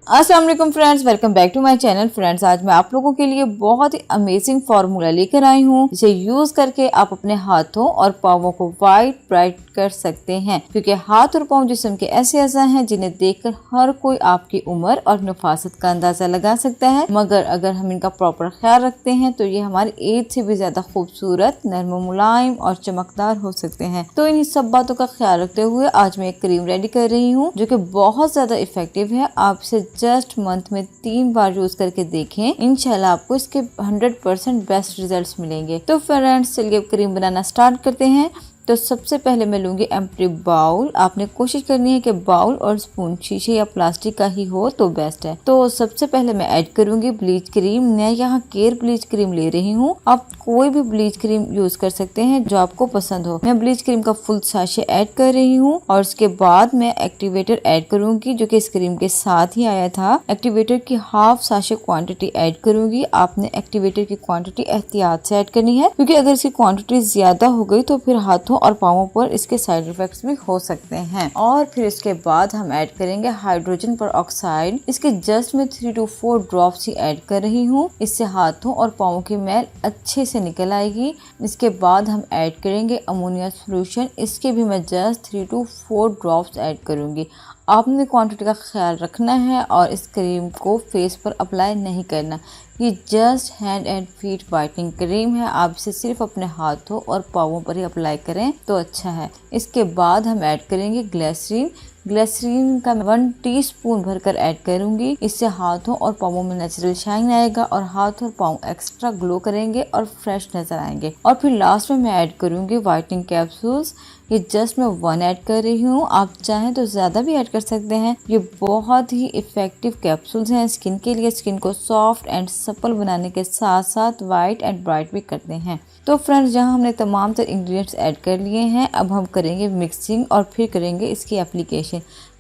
अस्सलाम वालेकुम friends, welcome back to my channel. Friends, आज मैं आप लोगों के लिए बहुत ही अमेजिंग फार्मूला लेकर आई हूँ, जिसे यूज करके आप अपने हाथों और पाँवों को वाइट ब्राइट कर सकते हैं। क्योंकि हाथ और पाँव जिस्म के ऐसे अज़ा हैं जिन्हें देखकर हर कोई आपकी उम्र और नफासत का अंदाजा लगा सकता है, मगर अगर हम इनका प्रॉपर ख्याल रखते हैं तो ये हमारी एज से भी ज्यादा खूबसूरत, नर्म, मुलायम और चमकदार हो सकते हैं। तो इन सब बातों का ख्याल रखते हुए आज मैं एक क्रीम रेडी कर रही हूँ जो कि बहुत ज्यादा इफेक्टिव है। आप इसे जस्ट मंथ में 3 बार यूज करके देखें, इंशाल्लाह आपको इसके 100% बेस्ट रिजल्ट्स मिलेंगे। तो फ्रेंड्स, चलिए क्रीम बनाना स्टार्ट करते हैं। तो सबसे पहले मैं लूंगी एम्प्टी बाउल। आपने कोशिश करनी है कि बाउल और स्पून शीशे या प्लास्टिक का ही हो तो बेस्ट है। तो सबसे पहले मैं ऐड करूंगी ब्लीच क्रीम। मैं यहाँ केयर ब्लीच क्रीम ले रही हूँ, आप कोई भी ब्लीच क्रीम यूज कर सकते हैं जो आपको पसंद हो। मैं ब्लीच क्रीम का फुल साशे ऐड कर रही हूँ और उसके बाद मैं एक्टिवेटर ऐड करूंगी जो कि इस क्रीम के साथ ही आया था। एक्टिवेटर की हाफ साशे क्वांटिटी ऐड करूंगी। आपने एक्टिवेटर की क्वांटिटी एहतियात से ऐड करनी है, क्योंकि अगर इसकी क्वांटिटी ज्यादा हो गई तो फिर हाथों और पाँवों पर इसके साइड इफेक्ट्स भी हो सकते हैं। और फिर इसके बाद हम ऐड करेंगे हाइड्रोजन परऑक्साइड। इसके जस्ट मैं 3 to 4 ड्रॉप्स ही ऐड कर रही हूँ। इससे हाथों और पाँवों की मैल अच्छे से निकल आएगी। इसके बाद हम ऐड करेंगे अमोनिया सोल्यूशन। इसके भी मैं जस्ट 3 to 4 ड्रॉप्स ऐड करूंगी। आपने क्वांटिटी का ख्याल रखना है और इस क्रीम को फेस पर अप्लाई नहीं करना। ये just hand and feet whitening cream है, आप इसे सिर्फ अपने हाथों और पाँवों पर ही अप्लाई करें तो अच्छा है। इसके बाद हम ऐड करेंगे ग्लिसरीन। ग्लिसरीन का 1 टीस्पून भरकर ऐड करूंगी। इससे हाथों और पाँवों में नेचुरल शाइन आएगा और हाथ और पाँव एक्स्ट्रा ग्लो करेंगे और फ्रेश नजर आएंगे। और फिर लास्ट में मैं ऐड करूंगी व्हाइटनिंग कैप्सूल्स। ये जस्ट मैं 1 ऐड कर रही हूँ, आप चाहें तो ज्यादा भी ऐड कर सकते हैं। ये बहुत ही इफेक्टिव कैप्सूल्स हैं स्किन के लिए। स्किन को सॉफ्ट एंड सपल बनाने के साथ साथ वाइट एंड ब्राइट भी करते हैं। तो फ्रेंड्स, जहाँ हमने तमाम तर इंग्रेडिएंट्स ऐड कर लिए हैं, अब हम करेंगे मिक्सिंग और फिर करेंगे इसकी एप्लीकेशन।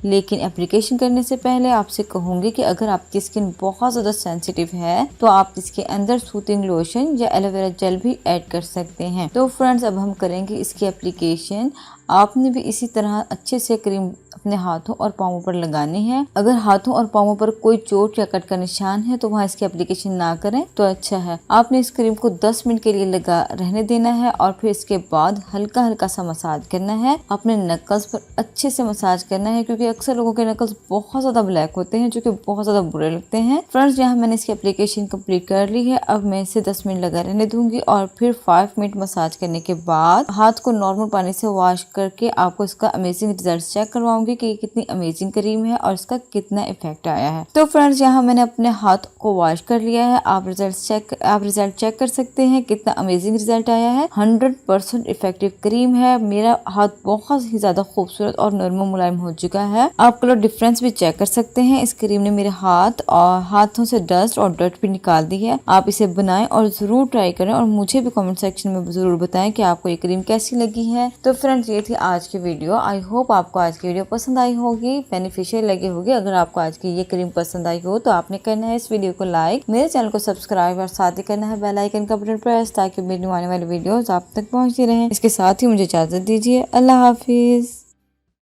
लेकिन एप्लीकेशन करने से पहले आपसे कहूँगी कि अगर आपकी स्किन बहुत ज़्यादा सेंसिटिव है तो आप इसके अंदर सूथिंग लोशन या एलोवेरा जेल भी ऐड कर सकते हैं। तो फ्रेंड्स, अब हम करेंगे इसकी एप्लीकेशन। आपने भी इसी तरह अच्छे से क्रीम अपने हाथों और पाँवों पर लगानी है। अगर हाथों और पाँवों पर कोई चोट या कट का निशान है तो वहाँ इसकी एप्लीकेशन ना करें तो अच्छा है। आपने इस क्रीम को 10 मिनट के लिए लगा रहने देना है और फिर इसके बाद हल्का हल्का सा मसाज करना है। अपने नकल्स पर अच्छे से मसाज करना है, क्योंकि अक्सर लोगों के नकल्स बहुत ज्यादा ब्लैक होते हैं जो कि बहुत ज्यादा बुरे लगते हैं। फ्रेंड्स, यहाँ मैंने इसकी एप्लीकेशन कंप्लीट कर ली है। अब मैं इसे 10 मिनट लगा रहने दूंगी और फिर 5 मिनट मसाज करने के बाद हाथ को नॉर्मल पानी से वॉश करके आपको इसका अमेजिंग रिजल्ट चेक करवाऊंगी कि कितनी अमेजिंग क्रीम है और इसका कितना इफेक्ट आया है। तो फ्रेंड्स, यहाँ मैंने अपने हाथ को वॉश कर लिया है। आप रिजल्ट चेक कर सकते हैं कितना अमेजिंग रिजल्ट आया है। 100% इफेक्टिव क्रीम है। मेरा हाथ बहुत ही ज्यादा खूबसूरत और नरम मुलायम हो चुका है। आप कलर डिफरेंस भी चेक कर सकते हैं। इस क्रीम ने मेरे हाथ और हाथों से डस्ट और डर्ट भी निकाल दी है। आप इसे बनाएं और जरूर ट्राई करें और मुझे भी कमेंट सेक्शन में जरूर बताएं कि आपको ये क्रीम कैसी लगी है। तो फ्रेंड्स, ये थी आज की वीडियो। आई होप आपको आज की वीडियो पसंद आई होगी, बेनिफिशियल लगी होगी। अगर आपको आज की ये क्रीम पसंद आई हो तो आपने करना है इस वीडियो को लाइक, मेरे चैनल को सब्सक्राइब और साथ ही करना है बेल आइकन का बटन प्रेस, ताकि मेरी आने वाली वीडियोस आप तक पहुंचती रहें। इसके साथ ही मुझे इजाजत दीजिए। अल्लाह हाफिज।